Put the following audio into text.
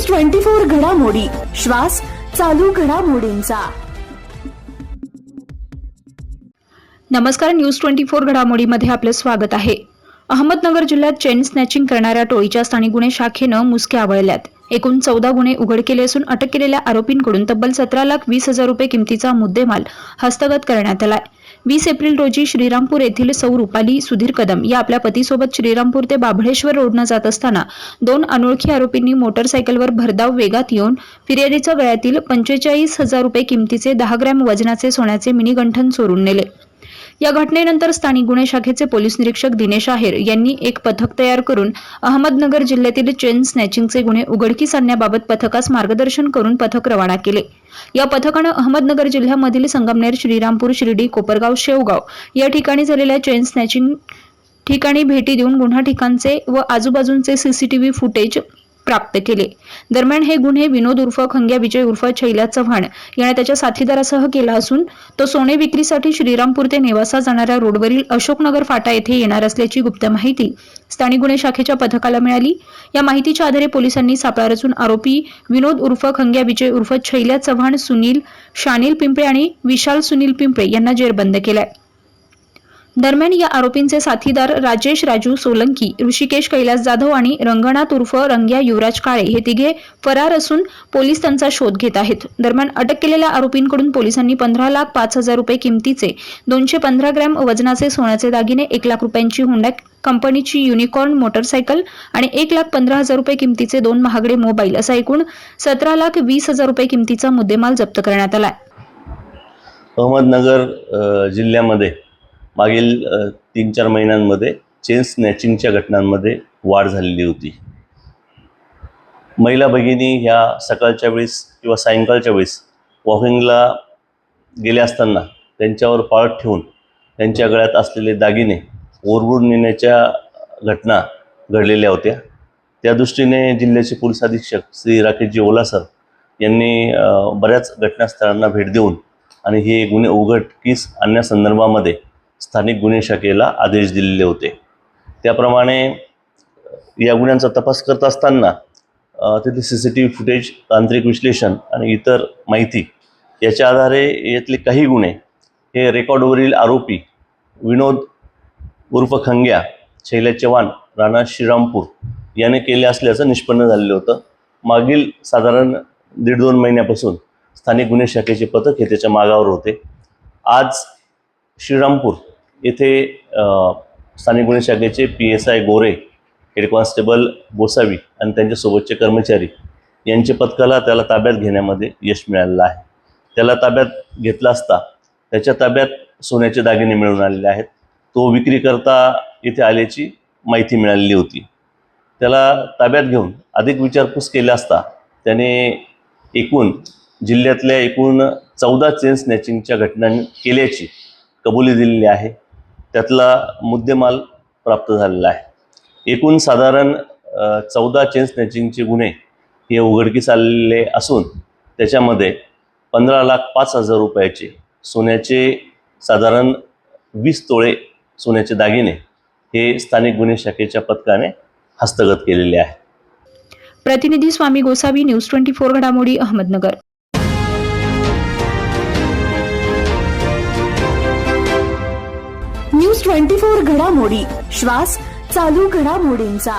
News 24 घडामोडी, श्वास चालू घडामोडींचा। नमस्कार, न्यूज 24 घडामोडीमध्ये आपले स्वागत आहे। अहमदनगर जिल्ह्यात चेन स्नॅचिंग करणाऱ्या टोळीच्या स्थानिक गुन्हे शाखेनं मुसक्या आवळल्यात। एकूण 14 गुन्हे उघड केले असून अटक केलेल्या आरोपींकडून तब्बल 17,20,000 रुपये किमतीचा मुद्देमाल हस्तगत करण्यात आलाय। 20 एप्रिल रोजी श्रीरामपूर येथील सौ रुपाली सुधीर कदम या आपल्या पतीसोबत श्रीरामपूर ते बाभळेश्वर रोडनं जात असताना 2 अनोळखी आरोपींनी मोटरसायकलवर भरधाव वेगात येऊन फिर्यादीच्या गळ्यातील 45,000 रुपये किमतीचे 10 ग्रॅम वजनाचे सोन्याचे मिनी गंठन चोरून नेले। या घटनेनंतर स्थानिक गुन्हे शाखेचे पोलीस निरीक्षक दिनेश आहेर यांनी एक पथक तयार करून अहमदनगर जिल्ह्यातील चेन स्नॅचिंगचे गुन्हे उघडकीस आणण्याबाबत पथकास मार्गदर्शन करून पथक रवाना केले। या पथकानं अहमदनगर जिल्ह्यामधील संगमनेर, श्रीरामपूर, शिर्डी, कोपरगाव, शेवगाव या ठिकाणी झालेल्या चेन स्नॅचिंग ठिकाणी भेटी देऊन गुन्हा ठिकाणचे व आजूबाजूंचे सीसीटीव्ही फुटेज प्राप्त केले। दरम्यान हे गुन्हे विनोद उर्फ खंग्या विजय उर्फ छैला चव्हाण याने त्याच्या साथीदारासह केला असून तो सोने विक्रीसाठी श्रीरामपूर ते नेवासा जाणाऱ्या रोडवरील अशोकनगर फाटा येथे येणार असल्याची गुप्त माहिती स्थानिक गुन्हे शाखेच्या पथकाला मिळाली। या माहितीच्या आधारे पोलिसांनी सापळा रचून आरोपी विनोद उर्फ खंग्या विजय उर्फ छैला चव्हाण, सुनील शानील पिंपळे आणि विशाल सुनील पिंपळे यांना जेरबंद केलाय। दरम्यान या आरोपींचे साथीदार राजेश राजू सोलंकी, ऋषिकेश कैलास जाधव आणि रंगनाथ उर्फ रंग्या युवराज काळे हे तिघे फरार असून पोलीस त्यांचा शोध घेत आहेत। दरम्यान अटक केलेल्या आरोपींकडून पोलिसांनी 15,05,000 रुपये किमतीचे 215 ग्रॅम वजनाचे सोन्याचे दागिने, 1 लाख रुपयांची होंडा कंपनीची युनिकॉर्न मोटरसायकल आणि 1,15,000 रुपये किमतीचे 2 महागडे मोबाईल असा एकूण 17,20,000 रुपये किमतीचा मुद्देमाल जप्त करण्यात आला। अहमदनगर जिल्ह्यामध्ये मागील 3-4 महिन्यांमध्ये चेन स्नॅचिंगच्या घटनांमध्ये वाढ झालेली होती। महिला भगिनी ह्या सकाळच्या वेळेस किंवा सायंकाळच्या वेळेस वॉकिंगला गेल्या असताना त्यांच्यावर पाळत ठेवून त्यांच्या गळ्यात असलेले दागिने ओरबडून नेण्याच्या घटना घडलेल्या होत्या। त्या दृष्टीने जिल्ह्याचे पोलीस अधीक्षक श्री राकेशजी ओलासर यांनी बऱ्याच घटनास्थळांना भेट देऊन आणि हे गुन्हे उघडकीस आणण्यासंदर्भामध्ये स्थानिक गुन्हे शाखेला आदेश दिलेले होते। त्याप्रमाणे या गुन्ह्यांचा तपास करत असताना तिथे सीसीटीव्ही फुटेज, तांत्रिक विश्लेषण आणि इतर माहिती याच्या आधारे यातले काही गुन्हे हे रेकॉर्डवरील आरोपी विनोद उर्फ खंग्या छैला चव्हाण राणा श्रीरामपूर याने केले असल्याचं निष्पन्न झालेलं होतं। मागील साधारण 1.5-2 महिन्यापासून स्थानिक गुन्हे शाखेचे पथक हे त्याच्या मागावर होते। आज श्रीरामपूर येथे स्थानिक गुन्हे शाखेचे PSI गोरे, हेड कॉन्स्टेबल गोसावी आणि त्यांच्यासोबतचे कर्मचारी यांचे पथकाला त्याला ताब्यात घेण्यामध्ये यश मिळालेलं आहे। त्याला ताब्यात घेतला असता त्याच्या ताब्यात सोन्याचे दागिने मिळून आलेले आहेत। तो विक्री करता इथे आल्याची माहिती मिळालेली होती। त्याला ताब्यात घेऊन अधिक विचारपूस केला असता त्याने जिल्ह्यातल्या एकूण 14 चेन स्नॅचिंगच्या घटना केल्याची कबुली दिलेली आहे। त्यातला मुद्देमाल प्राप्त झालेला आहे। एकूण साधारण 14 चेन स्नॅचिंगचे गुन्हे हे उघडकीस आलेले असून त्याच्यामध्ये 15,05,000 रुपयाचे सोन्याचे साधारण 20 तोळे सोन्याचे दागिने हे स्थानिक गुन्हे शाखेच्या पथकाने हस्तगत केलेले आहे। प्रतिनिधी स्वामी गोसावी, न्यूज 24 घडामोडी, अहमदनगर। न्यूज 24 घडामोडी, श्वास चालू घडामोडींचा।